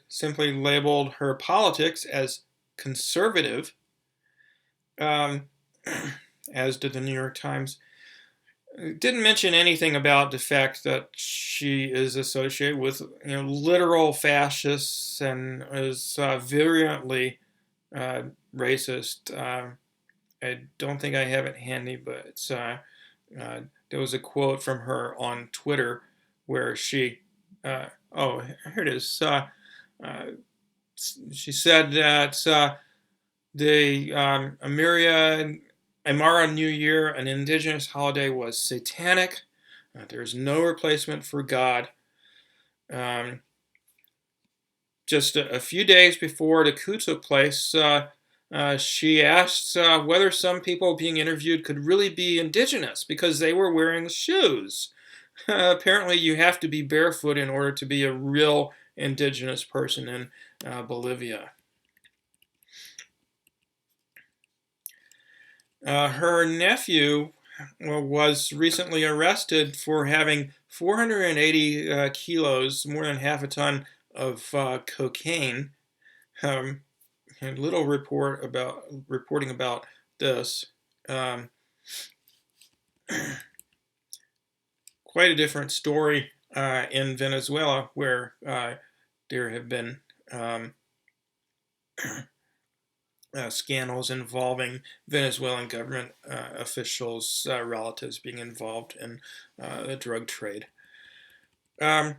simply labeled her politics as conservative, as did the New York Times. It didn't mention anything about the fact that she is associated with literal fascists and is virulently racist. I don't think I have it handy, but there was a quote from her on Twitter where she here it is. She said that the Aymara New Year, an indigenous holiday, was satanic. There's no replacement for God. Just a few days before the coup took place, she asked whether some people being interviewed could really be indigenous because they were wearing shoes. Apparently, you have to be barefoot in order to be a real indigenous person in Bolivia. Her nephew was recently arrested for having 480 kilos, more than half a ton of cocaine. And little reporting about this. Quite a different story in Venezuela, where there have been scandals involving Venezuelan government officials' relatives being involved in the drug trade. And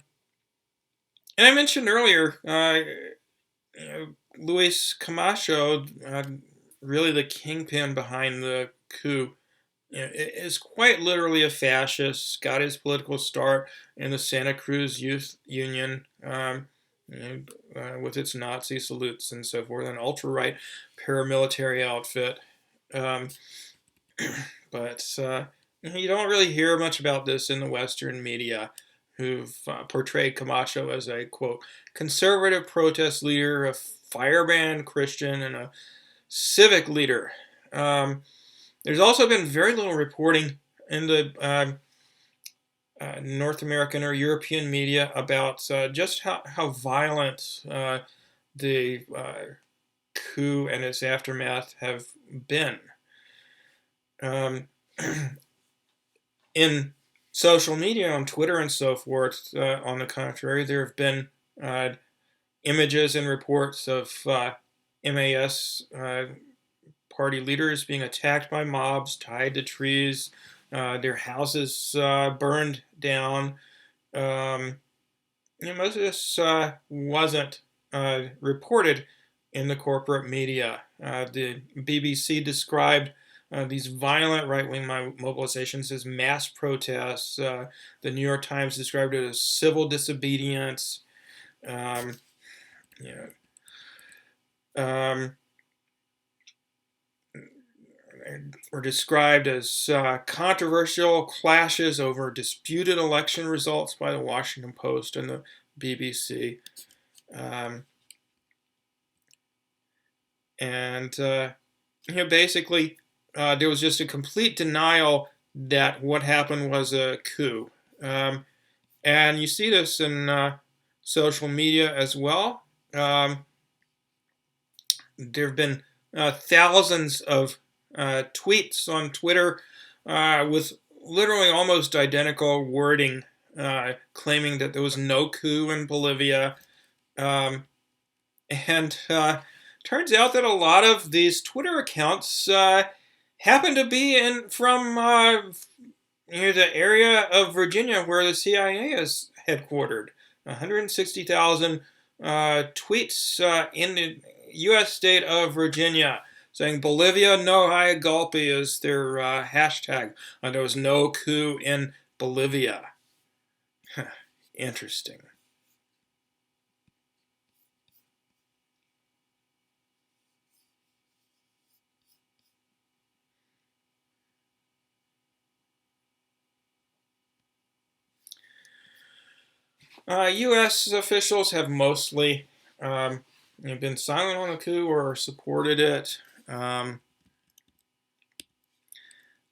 I mentioned earlier, Luis Camacho, really the kingpin behind the coup, is quite literally a fascist. Got his political start in the Santa Cruz Youth Union, with its Nazi salutes and so forth, an ultra-right paramilitary outfit. But you don't really hear much about this in the Western media. who've portrayed Camacho as a, quote, conservative protest leader, a firebrand Christian, and a civic leader. There's also been very little reporting in the North American or European media about just how violent the coup and its aftermath have been. In social media, on Twitter and so forth, on the contrary, there have been images and reports of MAS party leaders being attacked by mobs, tied to trees, their houses burned down. Most of this wasn't reported in the corporate media. The BBC described these violent right-wing mobilizations as mass protests. The New York Times described it as civil disobedience. Were described as controversial clashes over disputed election results by the Washington Post and the BBC. Basically, there was just a complete denial that what happened was a coup. And you see this in social media as well. There have been thousands of tweets on Twitter with literally almost identical wording, claiming that there was no coup in Bolivia. Turns out that a lot of these Twitter accounts happen to be from the area of Virginia where the CIA is headquartered. 160,000 tweets in the U.S. state of Virginia saying Bolivia no hay golpe is their hashtag. There was no coup in Bolivia. Interesting. U.S. officials have mostly been silent on the coup or supported it.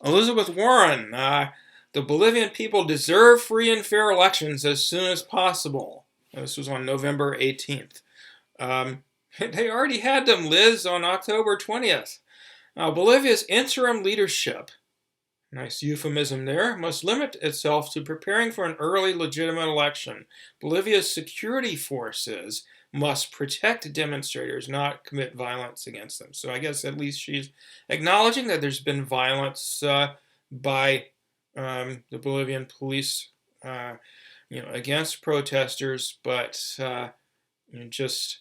Elizabeth Warren, the Bolivian people deserve free and fair elections as soon as possible. This was on November 18th. They already had them, Liz, on October 20th. Bolivia's interim leadership, nice euphemism there, must limit itself to preparing for an early legitimate election. Bolivia's security forces must protect demonstrators, not commit violence against them. So I guess at least she's acknowledging that there's been violence by the Bolivian police, against protesters, but just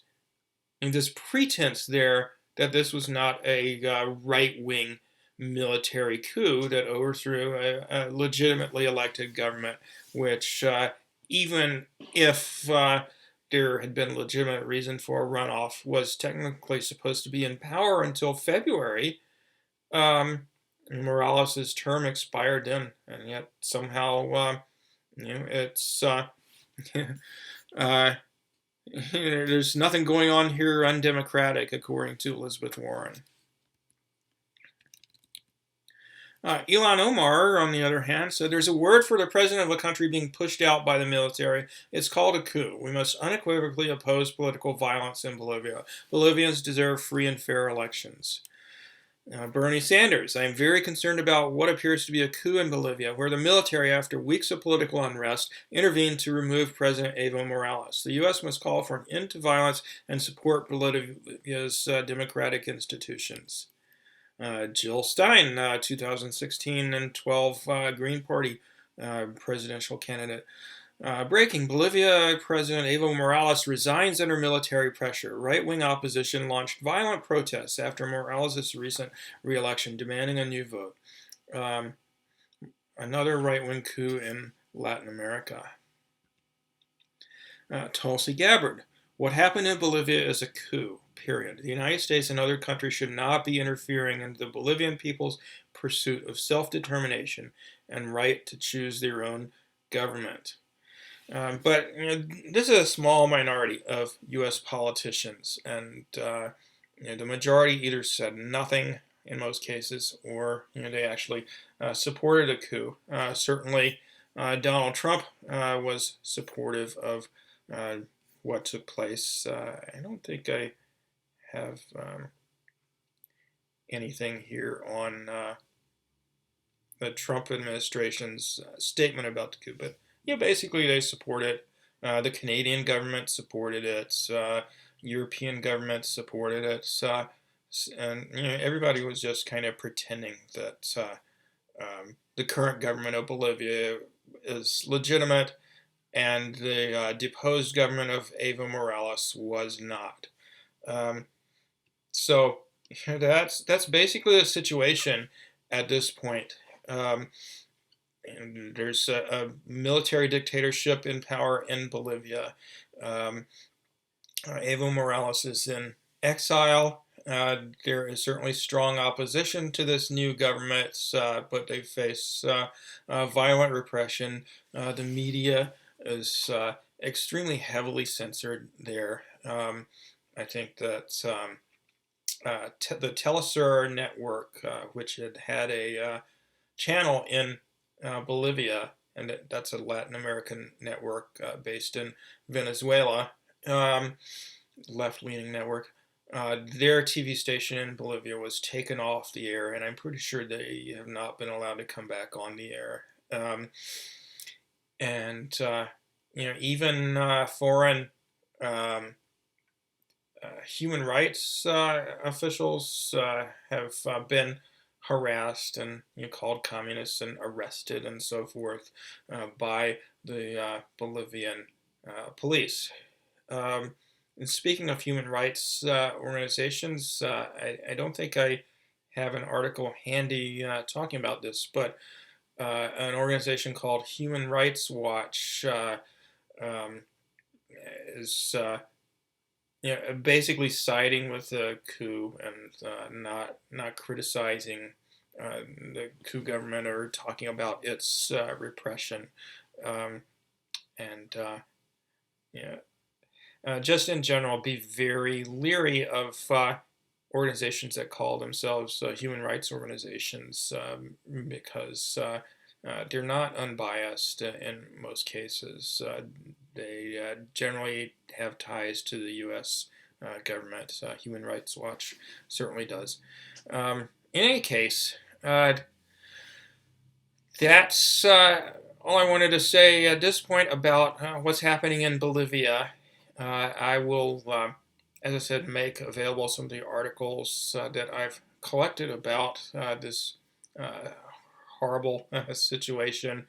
in this pretense there that this was not a right-wing military coup that overthrew a legitimately elected government, which even if there had been legitimate reason for a runoff, was technically supposed to be in power until February. Morales' term expired then, and yet somehow, it's there's nothing going on here undemocratic, according to Elizabeth Warren. Ilhan Omar, on the other hand, said there's a word for the president of a country being pushed out by the military. It's called a coup. We must unequivocally oppose political violence in Bolivia. Bolivians deserve free and fair elections. Bernie Sanders, I am very concerned about what appears to be a coup in Bolivia, where the military, after weeks of political unrest, intervened to remove President Evo Morales. The U.S. must call for an end to violence and support Bolivia's democratic institutions. Jill Stein, 2016 and 12 Green Party presidential candidate. Breaking, Bolivia President Evo Morales resigns under military pressure. Right-wing opposition launched violent protests after Morales' recent re-election, demanding a new vote. Another right-wing coup in Latin America. Tulsi Gabbard. What happened in Bolivia is a coup, period. The United States and other countries should not be interfering in the Bolivian people's pursuit of self-determination and right to choose their own government. But this is a small minority of U.S. politicians, and the majority either said nothing in most cases, or they actually supported a coup. Certainly, Donald Trump was supportive of what took place. I don't think I have anything here on the Trump administration's statement about the coup, but basically they support it. The Canadian government supported it. European governments supported it. And everybody was just kind of pretending that the current government of Bolivia is legitimate, and the deposed government of Evo Morales was not. Um, so that's basically the situation at this point. Um, and there's a military dictatorship in power in Bolivia. Um, Evo Morales is in exile. There is certainly strong opposition to this new government, but they face violent repression. The media is extremely heavily censored there. I think that the Telesur network, which had a channel in Bolivia, and that's a Latin American network based in Venezuela, left-leaning network. Their TV station in Bolivia was taken off the air, and I'm pretty sure they have not been allowed to come back on the air. And even foreign human rights officials have been harassed and called communists and arrested and so forth by the Bolivian police. And speaking of human rights organizations, I don't think I have an article handy talking about this, but an organization called Human Rights Watch um, is basically siding with the coup and not criticizing the coup government or talking about its repression, um, and yeah, just in general, be very leery of organizations that call themselves human rights organizations because they're not unbiased in most cases. They generally have ties to the U.S. Government. Human Rights Watch certainly does. In any case, that's all I wanted to say at this point about what's happening in Bolivia. I will, as I said, make available some of the articles that I've collected about this uh, horrible situation,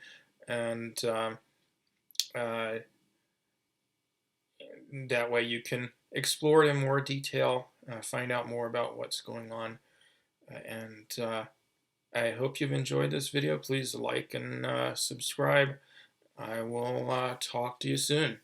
and uh, that way you can explore it in more detail, find out more about what's going on, and I hope you've enjoyed this video. Please like and subscribe. I will talk to you soon.